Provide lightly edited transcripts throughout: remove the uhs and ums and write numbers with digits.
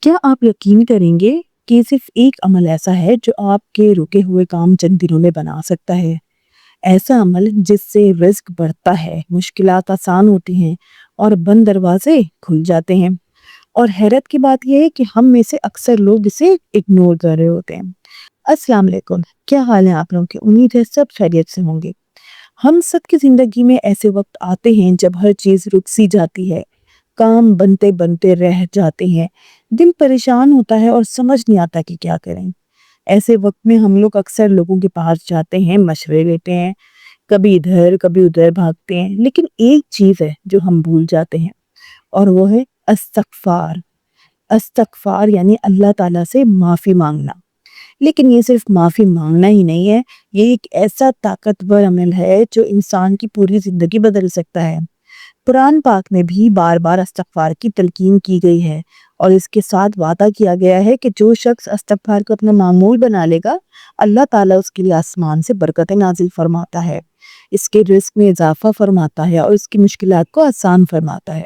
کیا آپ یقین کریں گے کہ صرف ایک عمل ایسا ہے جو آپ کے رکے ہوئے کام چند دنوں میں بنا سکتا ہے؟ ایسا عمل جس سے رزق بڑھتا ہے، مشکلات آسان ہوتی ہیں اور بند دروازے کھل جاتے ہیں۔ اور حیرت کی بات یہ ہے کہ ہم میں سے اکثر لوگ اسے اگنور کر رہے ہوتے ہیں۔ السلام علیکم، کیا حال ہے آپ لوگوں کے؟ امید ہے سب خیریت سے ہوں گے۔ ہم سب کی زندگی میں ایسے وقت آتے ہیں جب ہر چیز رک سی جاتی ہے، کام بنتے بنتے رہ جاتے ہیں، دل پریشان ہوتا ہے اور سمجھ نہیں آتا کہ کیا کریں۔ ایسے وقت میں ہم لوگ اکثر لوگوں کے پاس جاتے ہیں، مشورے لیتے ہیں، کبھی ادھر کبھی ادھر بھاگتے ہیں، لیکن ایک چیز ہے جو ہم بھول جاتے ہیں، اور وہ ہے استغفار۔ استغفار یعنی اللہ تعالیٰ سے معافی مانگنا۔ لیکن یہ صرف معافی مانگنا ہی نہیں ہے، یہ ایک ایسا طاقتور عمل ہے جو انسان کی پوری زندگی بدل سکتا ہے۔ قرآن پاک میں بھی بار بار استغفار کی تلقین کی گئی ہے، اور اس کے ساتھ وعدہ کیا گیا ہے کہ جو شخص استغفار کو اپنا معمول بنا لے گا، اللہ تعالیٰ اس کے لیے آسمان سے برکتیں نازل فرماتا ہے، اس کے رزق میں اضافہ فرماتا ہے اور اس کی مشکلات کو آسان فرماتا ہے۔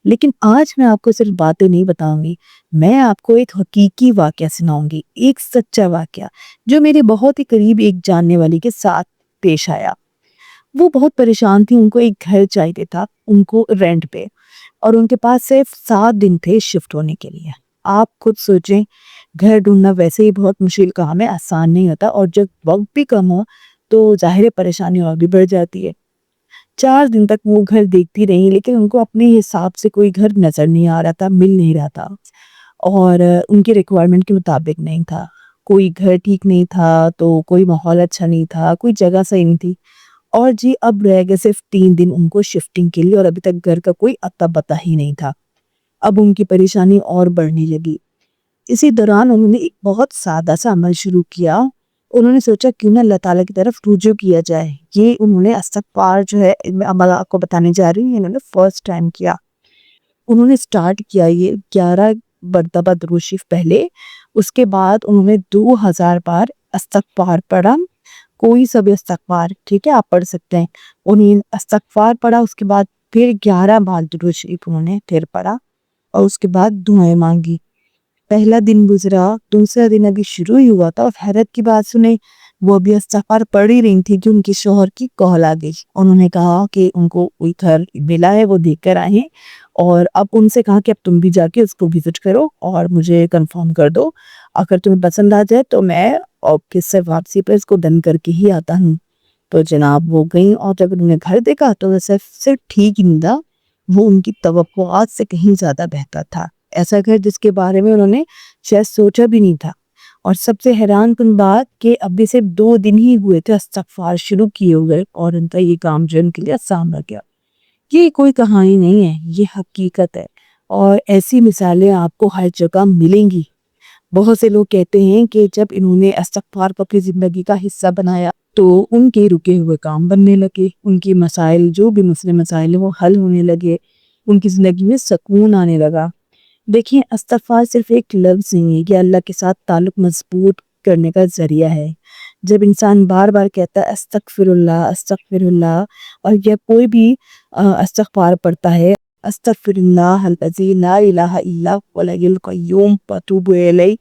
لیکن آج میں آپ کو صرف باتیں نہیں بتاؤں گی، میں آپ کو ایک حقیقی واقعہ سناؤں گی، ایک سچا واقعہ جو میرے بہت ہی قریب ایک جاننے والی کے ساتھ پیش آیا۔ وہ بہت پریشان تھی، ان کو ایک گھر چاہیے تھا، ان کو رینٹ پہ، اور ان کے پاس صرف 7 دن تھے شفٹ ہونے کے لیے۔ آپ خود سوچیں، گھر ڈھونڈنا ویسے ہی بہت مشکل کام ہے، آسان نہیں ہوتا، اور جب وقت بھی کم ہو تو ظاہر پریشانی اور بھی بڑھ جاتی ہے۔ 4 دن تک وہ گھر دیکھتی رہی، لیکن ان کو اپنے حساب سے کوئی گھر نظر نہیں آ رہا تھا، مل نہیں رہا تھا، اور ان کے ریکوائرمنٹ کے مطابق نہیں تھا۔ کوئی گھر ٹھیک نہیں تھا، تو کوئی ماحول اچھا نہیں تھا، کوئی جگہ صحیح نہیں تھی، اور اب رہ گئے صرف 3 دن ان کو شفٹنگ کے لیے، اور ابھی تک گھر کا کوئی اتا پتا ہی نہیں تھا۔ اب ان کی پریشانی اور بڑھنے لگی۔ اسی دوران انہوں نے ایک بہت سادہ سا عمل شروع کیا۔ انہوں نے سوچا کیوں نہ اللہ تعالیٰ کی طرف رجوع کیا جائے۔ یہ انہوں نے استغفار جو ہے، میں اب آپ کو بتانے جا رہی ہوں، انہوں نے فرسٹ ٹائم کیا۔ انہوں نے سٹارٹ کیا یہ 11 مرتبہ درود شریف پہلے، اس کے بعد انہوں نے 2000 بار استغفار پڑھا۔ کوئی سا بھی استغفار، ٹھیک ہے، آپ پڑھ سکتے ہیں۔ انہیں استغفار پڑھا، اس کے بعد پھر 11 بار درود شریف انہوں نے پھر پڑھا، اور اس کے بعد دعائیں مانگی۔ پہلا دن گزرا، دوسرا دن ابھی شروع ہی ہوا تھا، اور حیرت کی بات سنیں، وہ ابھی استغفار پڑھ ہی رہی تھی کہ ان کے شوہر کی کال آ گئی۔ انہوں نے کہا کہ ان کو کوئی گھر ملا ہے، وہ دیکھ کر آئیں، اور اب ان سے کہا کہ اب تم بھی جا کے اس کو وزٹ کرو اور مجھے کنفرم کر دو، اگر تمہیں پسند آ جائے تو میں آپ سے واپسی پر اس کو ڈن کر کے ہی آتا ہوں۔ تو جناب وہ گئیں، اور جب انہوں نے گھر دیکھا تو وہ صرف ٹھیک ہی نہیں تھا، وہ ان کی توقعات سے کہیں زیادہ بہتر تھا۔ ایسا گھر جس کے بارے میں انہوں نے شاید سوچا بھی نہیں تھا۔ اور سب سے حیران کن بات کہ ابھی صرف 2 دن ہی ہوئے تھے استغفار شروع کیے ہوئے، اور ان کا یہ کام جو ان کے لیے آسان رہ گیا۔ یہ کوئی کہانی نہیں ہے، یہ حقیقت ہے، اور ایسی مثالیں آپ کو ہر جگہ ملیں گی۔ بہت سے لوگ کہتے ہیں کہ جب انہوں نے استغفار کو اپنی زندگی کا حصہ بنایا تو ان کے رکے ہوئے کام بننے لگے، ان کی مسائل، جو بھی مسائل ہیں وہ حل ہونے لگے، ان کی زندگی میں سکون آنے لگا۔ دیکھیں، استغفار صرف ایک لفظ نہیں ہے، یہ اللہ کے ساتھ تعلق مضبوط کرنے کا ذریعہ ہے۔ جب انسان بار بار کہتا ہے استغفر اللہ، اور یا کوئی بھی استغفار پڑھتا ہے، استغفر اللہ الذی لا الہ الا هو الحی القیوم واتوب الیہ،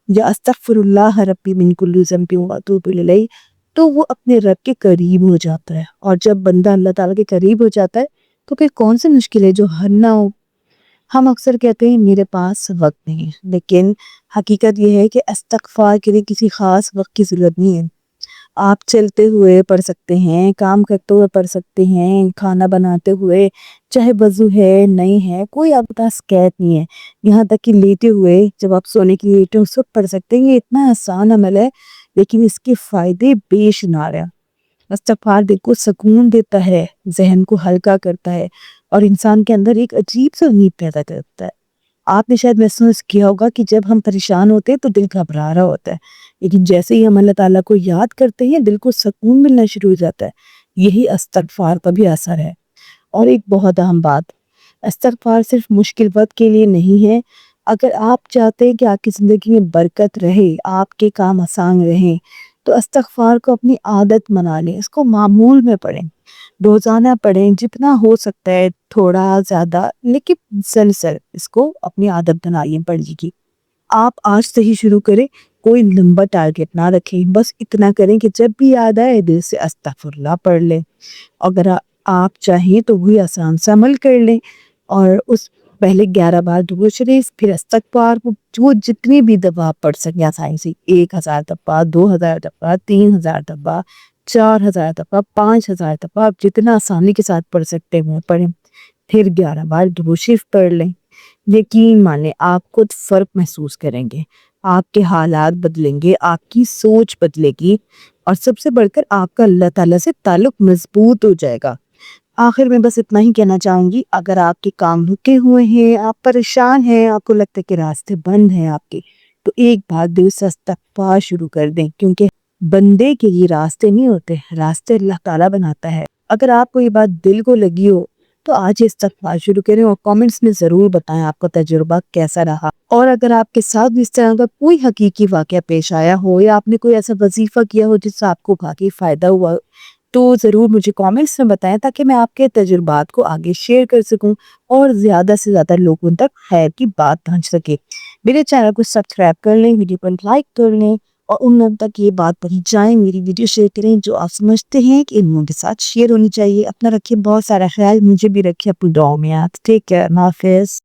یا استغفر اللہ ربی من کل ذنب واتوب الیہ، تو وہ اپنے رب کے قریب ہو جاتا ہے۔ اور جب بندہ اللہ تعالیٰ کے قریب ہو جاتا ہے تو پھر کون سی مشکل ہے جو حل نہ ہو۔ ہم اکثر کہتے ہیں میرے پاس وقت نہیں ہے، لیکن حقیقت یہ ہے کہ استغفار کے لیے کسی خاص وقت کی ضرورت نہیں ہے۔ آپ چلتے ہوئے پڑھ سکتے ہیں، کام کرتے ہوئے پڑھ سکتے ہیں، کھانا بناتے ہوئے، چاہے وضو ہے نہیں ہے، کوئی آپ کے پاس قید نہیں ہے، یہاں تک کہ لیٹے ہوئے جب آپ سونے کے لیے لیٹے اس وقت پڑھ سکتے ہیں۔ یہ اتنا آسان عمل ہے، لیکن اس کے فائدے بے شمار ہیں۔ استغفار دل کو سکون دیتا ہے، ذہن کو ہلکا کرتا ہے، اور انسان کے اندر ایک عجیب سے امید پیدا کرتا ہے۔ آپ نے شاید محسوس کیا ہوگا کہ جب ہم پریشان ہوتے ہیں تو دل گھبرا رہا ہوتا ہے، لیکن جیسے ہی ہم اللہ تعالیٰ کو یاد کرتے ہیں دل کو سکون ملنا شروع ہو جاتا ہے۔ یہی استغفار کا بھی اثر ہے۔ اور ایک بہت اہم بات، استغفار صرف مشکل وقت کے لیے نہیں ہے۔ اگر آپ چاہتے ہیں کہ آپ کی زندگی میں برکت رہے، آپ کے کام آسان رہیں، تو استغفار کو اپنی عادت بنا لیں، اس کو معمول میں پڑھیں، روزانہ پڑھیں، جتنا ہو سکتا ہے تھوڑا زیادہ، لیکن مسلسل اس کو اپنی عادت بنائیں پڑھنے کی۔ آپ آج سے ہی شروع کریں، کوئی لمبا ٹارگٹ نہ رکھیں، بس اتنا کریں کہ جب بھی یاد آئے دل سے استغفر اللہ پڑھ لیں۔ اگر آپ چاہیں تو وہی آسان سا عمل کر لیں، اور اس پہلے 11 بار درود شریف، پھر استغفار کو جو جتنی بھی دفعہ آپ پڑھ سکیں آسانی سے، 1000 دفعہ، 2000 دفعہ، 3000 دفعہ، 4000 دفعہ، 5000 دفعہ، آپ جتنا آسانی کے ساتھ پڑھ سکتے ہیں پڑھیں۔ پھر 11 بار درود شریف پڑھ لیں۔ یقین مانیں آپ خود فرق محسوس کریں گے، آپ کے حالات بدلیں گے، آپ کی سوچ بدلے گی، اور سب سے بڑھ کر آپ کا اللہ تعالیٰ سے تعلق مضبوط ہو جائے گا۔ آخر میں بس اتنا ہی کہنا چاہوں گی، اگر آپ کے کام رکے ہوئے ہیں، آپ پریشان ہیں، آپ کو لگتا ہے کہ راستے بند ہیں آپ کے، تو ایک بار دل سے استغفار شروع کر دیں، کیونکہ بندے کے لیے راستے نہیں ہوتے، راستے اللہ تعالیٰ بناتا ہے۔ اگر آپ کو یہ بات دل کو لگی ہو تو آج استغفار شروع کریں، اور کامنٹس میں ضرور بتائیں آپ کا تجربہ کیسا رہا۔ اور اگر آپ کے ساتھ بھی اس طرح کا کوئی حقیقی واقعہ پیش آیا ہو، یا آپ نے کوئی ایسا وظیفہ کیا ہو جس سے آپ کو واقعی فائدہ ہوا، تو ضرور مجھے کامنٹس میں بتائیں، تاکہ میں آپ کے تجربات کو آگے شیئر کر سکوں اور زیادہ سے زیادہ لوگوں تک خیر کی بات پہنچ سکے۔ میرے چینل کو سبسکرائب کر لیں، ویڈیو پر لائک کر لیں، اور ان لوگوں تک یہ بات پہنچائیں، میری ویڈیو شیئر کریں جو آپ سمجھتے ہیں کہ ان لوگوں کے ساتھ شیئر ہونی چاہیے۔ اپنا رکھیں بہت سارا خیال، مجھے بھی رکھیں اپنی دعاؤں میں یاد۔ ٹیک کیئر، اللہ حافظ۔